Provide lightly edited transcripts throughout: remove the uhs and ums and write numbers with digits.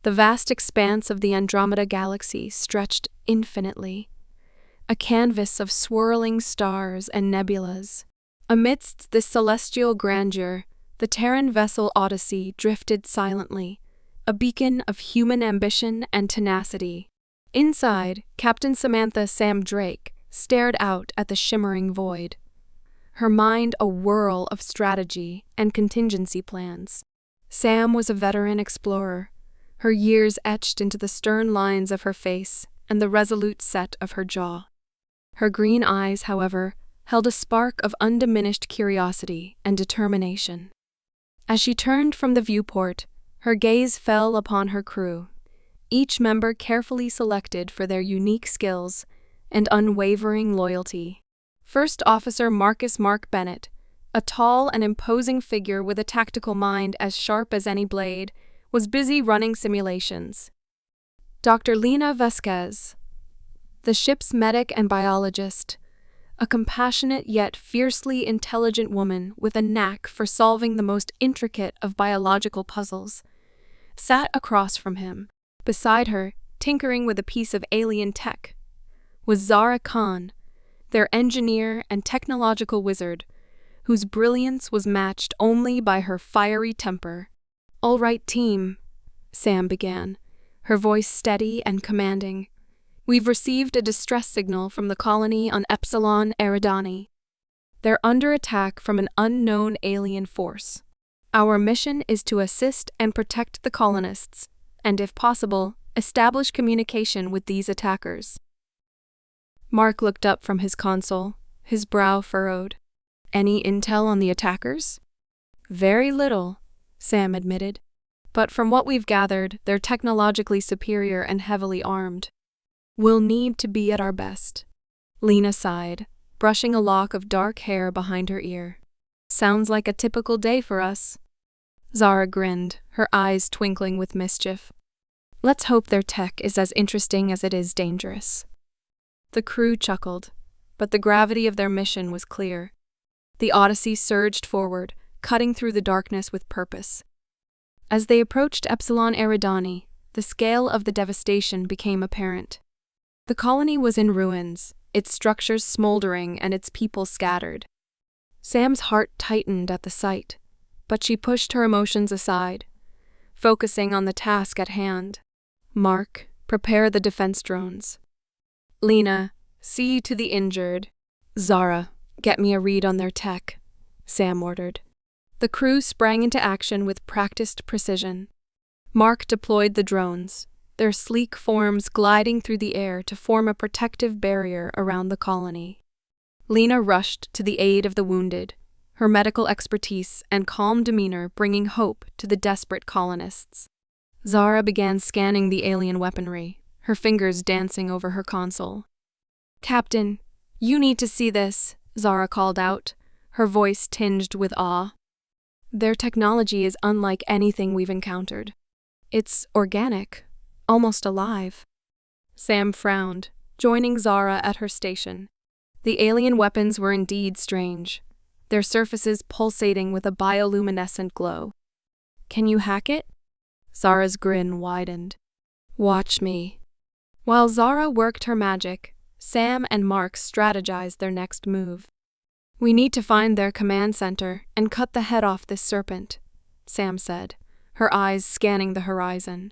The vast expanse of the Andromeda Galaxy stretched infinitely, a canvas of swirling stars and nebulas. Amidst this celestial grandeur, the Terran vessel Odyssey drifted silently, a beacon of human ambition and tenacity. Inside, Captain Samantha Sam Drake stared out at the shimmering void, her mind a whirl of strategy and contingency plans. Sam was a veteran explorer, her years etched into the stern lines of her face and the resolute set of her jaw. Her green eyes, however, held a spark of undiminished curiosity and determination. As she turned from the viewport, her gaze fell upon her crew, each member carefully selected for their unique skills and unwavering loyalty. First Officer Marcus Mark Bennett, a tall and imposing figure with a tactical mind as sharp as any blade, was busy running simulations. Dr. Lena Vasquez, the ship's medic and biologist, a compassionate yet fiercely intelligent woman with a knack for solving the most intricate of biological puzzles, sat across from him. Beside her, tinkering with a piece of alien tech, was Zara Khan, their engineer and technological wizard, whose brilliance was matched only by her fiery temper. "All right, team," Sam began, her voice steady and commanding. "We've received a distress signal from the colony on Epsilon Eridani. They're under attack from an unknown alien force. Our mission is to assist and protect the colonists, and if possible, establish communication with these attackers." Mark looked up from his console, his brow furrowed. "Any intel on the attackers?" "Very little," Sam admitted. "But from what we've gathered, they're technologically superior and heavily armed. We'll need to be at our best." Lena sighed, brushing a lock of dark hair behind her ear. "Sounds like a typical day for us." Zara grinned, her eyes twinkling with mischief. "Let's hope their tech is as interesting as it is dangerous." The crew chuckled, but the gravity of their mission was clear. The Odyssey surged forward, cutting through the darkness with purpose. As they approached Epsilon Eridani, the scale of the devastation became apparent. The colony was in ruins, its structures smoldering and its people scattered. Sam's heart tightened at the sight, but she pushed her emotions aside, focusing on the task at hand. "Mark, prepare the defense drones. Lena, see to the injured. Zara, get me a read on their tech," Sam ordered. The crew sprang into action with practiced precision. Mark deployed the drones, their sleek forms gliding through the air to form a protective barrier around the colony. Lena rushed to the aid of the wounded, her medical expertise and calm demeanor bringing hope to the desperate colonists. Zara began scanning the alien weaponry, her fingers dancing over her console. "Captain, you need to see this," Zara called out, her voice tinged with awe. "Their technology is unlike anything we've encountered. It's organic, almost alive." Sam frowned, joining Zara at her station. The alien weapons were indeed strange, their surfaces pulsating with a bioluminescent glow. "Can you hack it?" Zara's grin widened. "Watch me." While Zara worked her magic, Sam and Mark strategized their next move. "We need to find their command center and cut the head off this serpent," Sam said, her eyes scanning the horizon.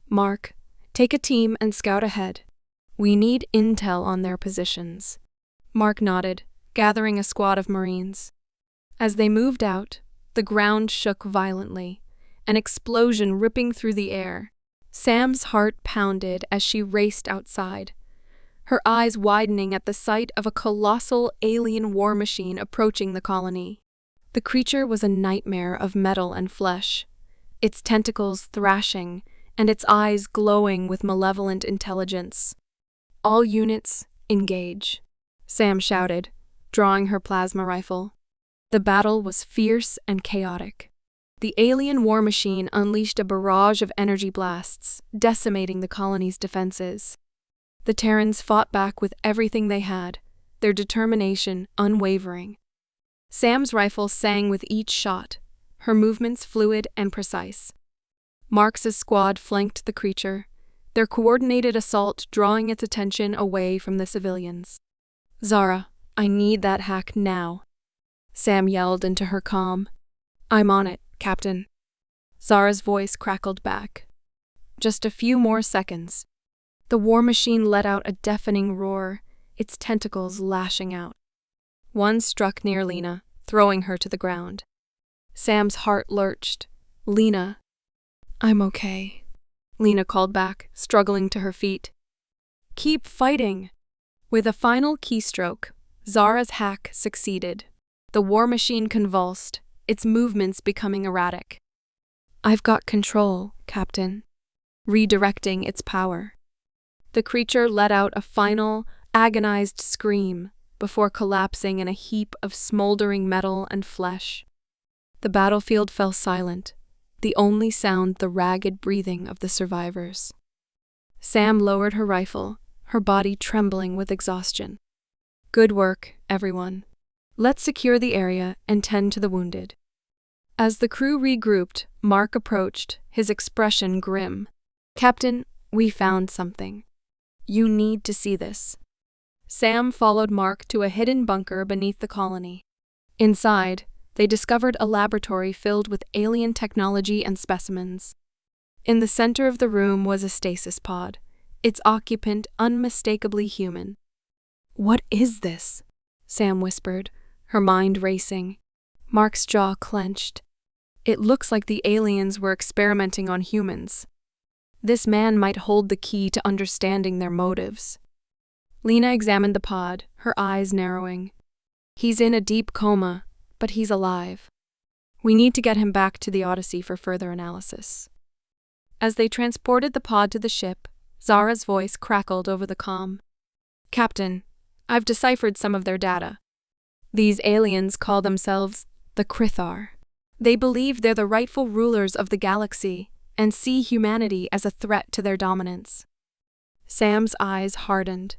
"Mark, take a team and scout ahead. We need intel on their positions." Mark nodded, gathering a squad of Marines. As they moved out, the ground shook violently, an explosion ripping through the air. Sam's heart pounded as she raced outside, her eyes widening at the sight of a colossal alien war machine approaching the colony. The creature was a nightmare of metal and flesh, its tentacles thrashing and its eyes glowing with malevolent intelligence. "All units, engage," Sam shouted, drawing her plasma rifle. The battle was fierce and chaotic. The alien war machine unleashed a barrage of energy blasts, decimating the colony's defenses. The Terrans fought back with everything they had, their determination unwavering. Sam's rifle sang with each shot, her movements fluid and precise. Marx's squad flanked the creature, their coordinated assault drawing its attention away from the civilians. "Zara, I need that hack now," Sam yelled into her comm. "I'm on it, Captain." Zara's voice crackled back. Just a few more seconds. The war machine let out a deafening roar, its tentacles lashing out. One struck near Lena, throwing her to the ground. Sam's heart lurched. "Lena." "I'm okay," Lena called back, struggling to her feet. "Keep fighting." With a final keystroke, Zara's hack succeeded. The war machine convulsed, its movements becoming erratic. "I've got control, Captain," redirecting its power. The creature let out a final, agonized scream before collapsing in a heap of smoldering metal and flesh. The battlefield fell silent, the only sound the ragged breathing of the survivors. Sam lowered her rifle, her body trembling with exhaustion. "Good work, everyone. Let's secure the area and tend to the wounded." As the crew regrouped, Mark approached, his expression grim. "Captain, we found something. You need to see this." Sam followed Mark to a hidden bunker beneath the colony. Inside, they discovered a laboratory filled with alien technology and specimens. In the center of the room was a stasis pod, its occupant unmistakably human. "What is this?" Sam whispered, her mind racing. Mark's jaw clenched. "It looks like the aliens were experimenting on humans. This man might hold the key to understanding their motives." Lena examined the pod, her eyes narrowing. "He's in a deep coma, but he's alive. We need to get him back to the Odyssey for further analysis." As they transported the pod to the ship, Zara's voice crackled over the comm. "Captain, I've deciphered some of their data. These aliens call themselves the Krythar. They believe they're the rightful rulers of the galaxy and see humanity as a threat to their dominance." Sam's eyes hardened.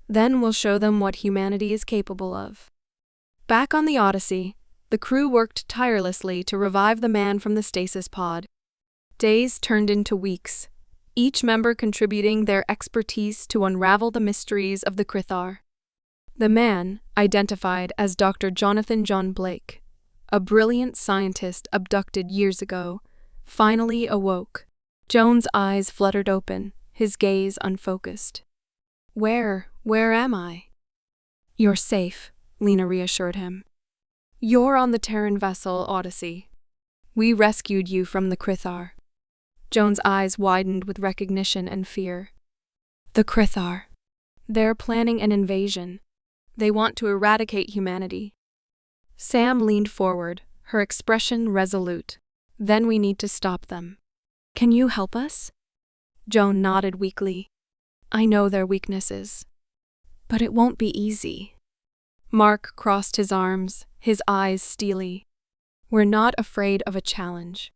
"Then we'll show them what humanity is capable of." Back on the Odyssey, the crew worked tirelessly to revive the man from the stasis pod. Days turned into weeks, each member contributing their expertise to unravel the mysteries of the Krythar. The man, identified as Dr. Jonathan John Blake, a brilliant scientist abducted years ago, finally awoke. Joan's eyes fluttered open, his gaze unfocused. Where am I?" "You're safe," Lena reassured him. "You're on the Terran vessel Odyssey. We rescued you from the Krythar." Joan's eyes widened with recognition and fear. "The Krythar. They're planning an invasion. They want to eradicate humanity." Sam leaned forward, her expression resolute. "Then we need to stop them. Can you help us?" Joan nodded weakly. "I know their weaknesses. But it won't be easy." Mark crossed his arms, his eyes steely. "We're not afraid of a challenge."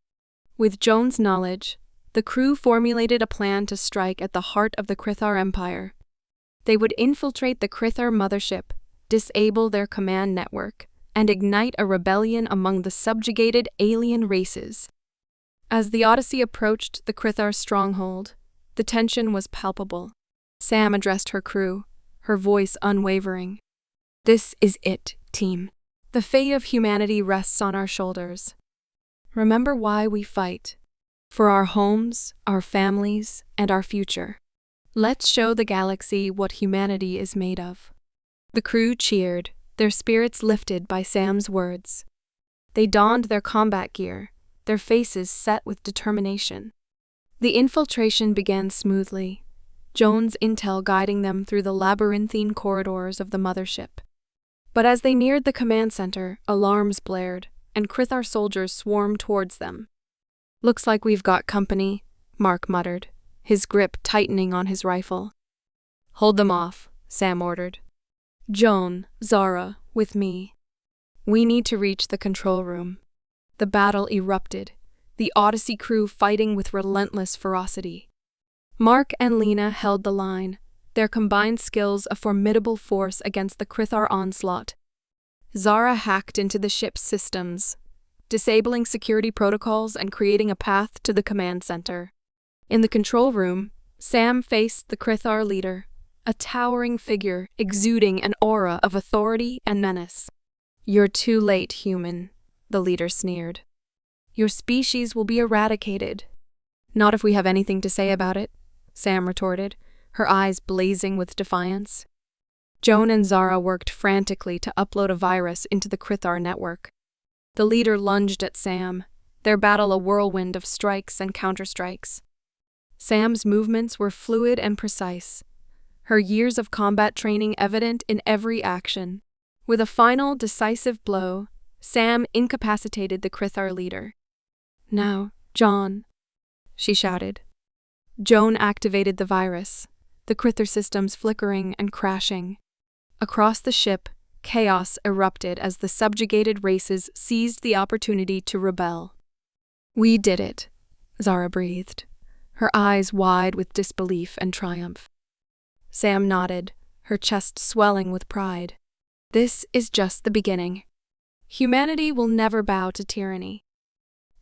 With Joan's knowledge, the crew formulated a plan to strike at the heart of the Krythar Empire. They would infiltrate the Krythar mothership, disable their command network, and ignite a rebellion among the subjugated alien races. As the Odyssey approached the Krythar stronghold, the tension was palpable. Sam addressed her crew, her voice unwavering. "This is it, team. The fate of humanity rests on our shoulders. Remember why we fight. For our homes, our families, and our future. Let's show the galaxy what humanity is made of." The crew cheered, their spirits lifted by Sam's words. They donned their combat gear, their faces set with determination. The infiltration began smoothly, Joan's intel guiding them through the labyrinthine corridors of the mothership. But as they neared the command center, alarms blared, and Krythar soldiers swarmed towards them. "Looks like we've got company," Mark muttered, his grip tightening on his rifle. "Hold them off," Sam ordered. "Joan, Zara, with me. We need to reach the control room." The battle erupted, the Odyssey crew fighting with relentless ferocity. Mark and Lena held the line, their combined skills a formidable force against the Krythar onslaught. Zara hacked into the ship's systems, disabling security protocols and creating a path to the command center. In the control room, Sam faced the Krythar leader, a towering figure exuding an aura of authority and menace. "You're too late, human," the leader sneered. "Your species will be eradicated." "Not if we have anything to say about it," Sam retorted, her eyes blazing with defiance. Joan and Zara worked frantically to upload a virus into the Krythar network. The leader lunged at Sam, their battle a whirlwind of strikes and counterstrikes. Sam's movements were fluid and precise, her years of combat training evident in every action. With a final, decisive blow, Sam incapacitated the Krythar leader. "Now, John," she shouted. Joan activated the virus, the Krythar systems flickering and crashing. Across the ship, chaos erupted as the subjugated races seized the opportunity to rebel. "We did it," Zara breathed, her eyes wide with disbelief and triumph. Sam nodded, her chest swelling with pride. "This is just the beginning. Humanity will never bow to tyranny."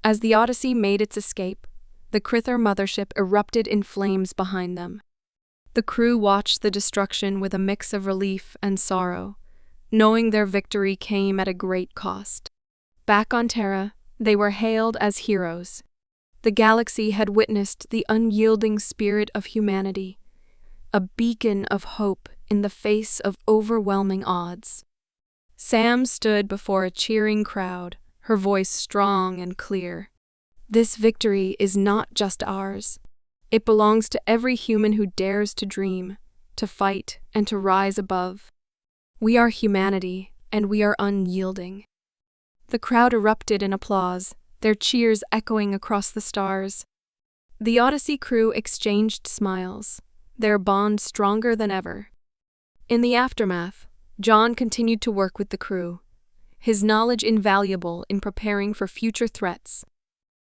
As the Odyssey made its escape, the Krythar mothership erupted in flames behind them. The crew watched the destruction with a mix of relief and sorrow, knowing their victory came at a great cost. Back on Terra, they were hailed as heroes. The galaxy had witnessed the unyielding spirit of humanity, a beacon of hope in the face of overwhelming odds. Sam stood before a cheering crowd, her voice strong and clear. "This victory is not just ours. It belongs to every human who dares to dream, to fight, and to rise above. We are humanity, and we are unyielding." The crowd erupted in applause, their cheers echoing across the stars. The Odyssey crew exchanged smiles, their bond stronger than ever. In the aftermath, John continued to work with the crew, his knowledge invaluable in preparing for future threats.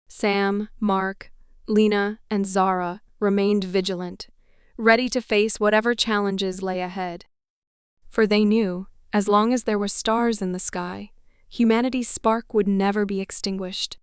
Sam, Mark, Lena, and Zara remained vigilant, ready to face whatever challenges lay ahead. For they knew, as long as there were stars in the sky, humanity's spark would never be extinguished.